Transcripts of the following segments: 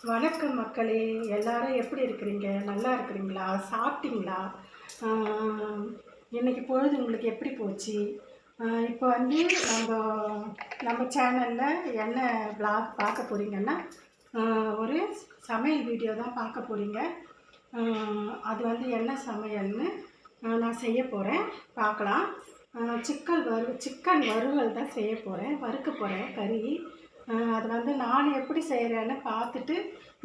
வணக்கம் மக்களே, எல்லாரும் எப்படி இருக்கிறீங்க? நல்லா இருக்கிறீங்களா? சாப்பிட்டீங்களா? இன்னைக்கு பொழுது உங்களுக்கு எப்படி போச்சு? இப்போ வந்து நம்ம சேனலில் என்ன விளாக் பார்க்க போகிறீங்கன்னா, ஒரு சமையல் வீடியோ தான் பார்க்க போகிறீங்க. அது வந்து என்ன சமையல்னு நான் செய்ய போகிறேன், பார்க்கலாம். சிக்கன் வறுவல் தான் செய்ய போகிறேன், வறுக்க போகிறேன் கறி. அது வந்து நான் எப்படி செய்கிறேன்னு பார்த்துட்டு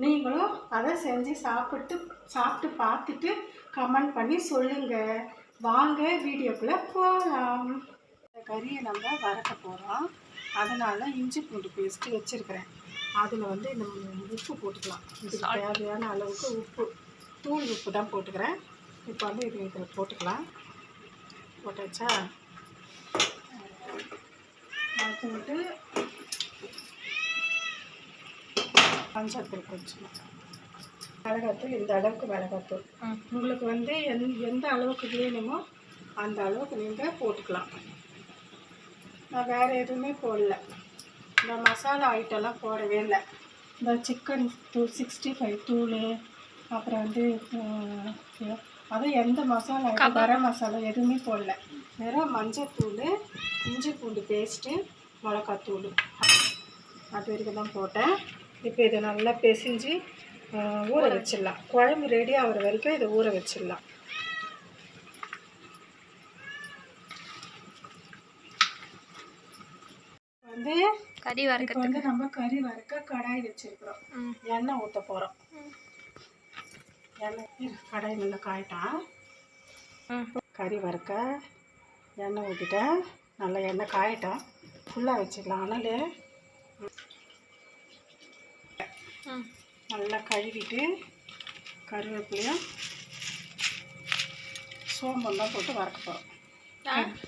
நீங்களும் அதை செஞ்சு சாப்பிட்டு பார்த்துட்டு கமெண்ட் பண்ணி சொல்லுங்கள். வாங்க வீடியோக்குள்ளே போகலாம். இந்த கறியை நம்ம வறுக்க போகிறோம், அதனால் இஞ்சி பூண்டு பேஸ்ட்டு வச்சுருக்கிறேன். அதில் வந்து இந்த உப்பு போட்டுக்கலாம். இதுக்கு தேவையான அளவுக்கு உப்பு, தூள் உப்பு தான் போட்டுக்கிறேன். இப்போ வந்து இதில் போட்டுக்கலாம். போட்டாச்சா? போட்டு மஞ்சள் கொஞ்சம், மிளகாத்தூள் இந்த அளவுக்கு மிளகாத்தூள். உங்களுக்கு வந்து எந்த அளவுக்கு வேணுமோ அந்த அளவுக்கு நீங்கள் போட்டுக்கலாம். நான் வேறு எதுவுமே போடல, இந்த மசாலா ஐட்டம்லாம் போடவே இல்லை. இந்த சிக்கன் தூள் 65 தூள், அப்புறம் வந்து அதுவும் எந்த மசாலா ஐட்டம் கரம் மசாலா எதுவுமே போடல. வெறும் மஞ்சள் தூள், இஞ்சி பூண்டு பேஸ்ட்டு, மிளகாத்தூள் அது வரைக்கும் தான் போட்டேன். இப்போ இதை நல்லா பிசைஞ்சு ஊற வச்சிடலாம். குழம்பு ரெடி ஆகிற வரைக்கும் இதை ஊற வச்சிடலாம். வந்து நம்ம கறி வறுக்க கடாய் வச்சிருக்கிறோம். எண்ணெய் ஊற்ற போகிறோம். எண்ணெய் கடாய் நல்லா காயிட்டான். கறி வறுக்க எண்ணெய் ஊற்றிட்டேன். நல்லா எண்ணெய் காயிட்டான். ஃபுல்லாக வச்சிடலாம். ஆனால் நல்லா கழுவிட்டு கருவேப்பிலையும் சோம்பம் தான் போட்டு வறுக்க போகிறோம்,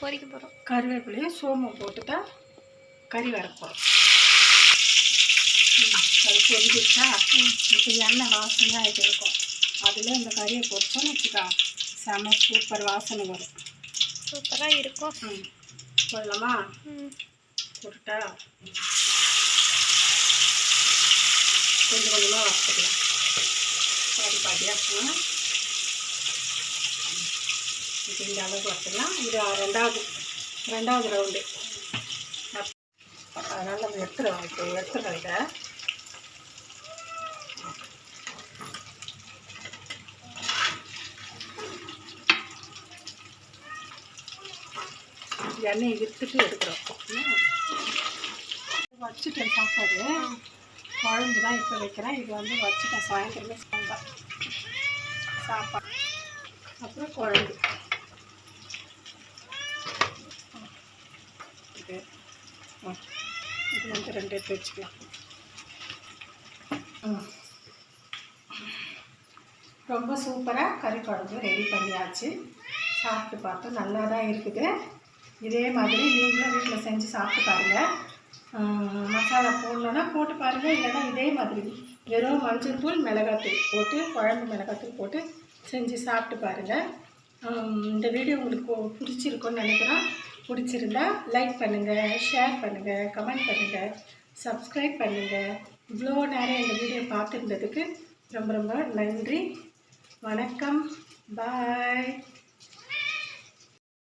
பொரிக்க போகிறோம். கருவேப்பிலையும் சோம்பம் போட்டு தான் கறி வறுக்க போகிறோம். அது பொரிஞ்சிச்சா? இப்போ எண்ணெய் வாசனையாக ஆகிட்டு இருக்கும். அதில் இந்த கறியை பொரிச்சோன்னு வச்சுக்கா, செம சூப்பர் வாசனை வரும். சூப்பராக இருக்கும். போடலாமா? போட்டுட்டா கொஞ்சம் கொஞ்சமாக வறுத்துக்கலாம். பாதியாக இது இந்த அளவுக்கு வறுத்துக்கலாம். இது ரெண்டாவது ரவுண்டு. அதனால் நம்ம எடுத்துடுறோம். இதை எண்ணெயை விற்றுட்டு எடுக்கிறோம். வச்சுட்டேன் சாப்பாடு, குழம்பு தான் இப்போ வைக்கிறேன். இது வந்து வச்சுட்டேன், சாயந்தரமே சாப்பாடு அப்புறம் குழம்பு. இது வந்து 2 எடுத்து வச்சுக்கலாம். ரொம்ப சூப்பராக கறி குழம்பு ரெடி பண்ணியாச்சு. சாப்பிட்டு பார்த்தோம், நல்லா தான் இருக்குது. இதே மாதிரி நீங்களும் வீட்டில் செஞ்சு சாப்பிட்டு பாருங்கள். மசாலா போடணுன்னா போட்டு பாருங்கள், இல்லைன்னா இதே மாதிரி வெறும் மஞ்சள் தூள் மிளகாத்தூள் போட்டு, குழம்பு மிளகாத்தூள் போட்டு செஞ்சு சாப்பிட்டு பாருங்கள். இந்த வீடியோ உங்களுக்கு பிடிச்சிருக்குன்னு நினைக்கிறோம். பிடிச்சிருந்தா லைக் பண்ணுங்கள், ஷேர் பண்ணுங்கள், கமெண்ட் பண்ணுங்கள், சப்ஸ்கிரைப் பண்ணுங்கள். இவ்வளோ நேரம் இந்த வீடியோ பார்த்துருந்ததுக்கு ரொம்ப ரொம்ப நன்றி. வணக்கம், பாய்.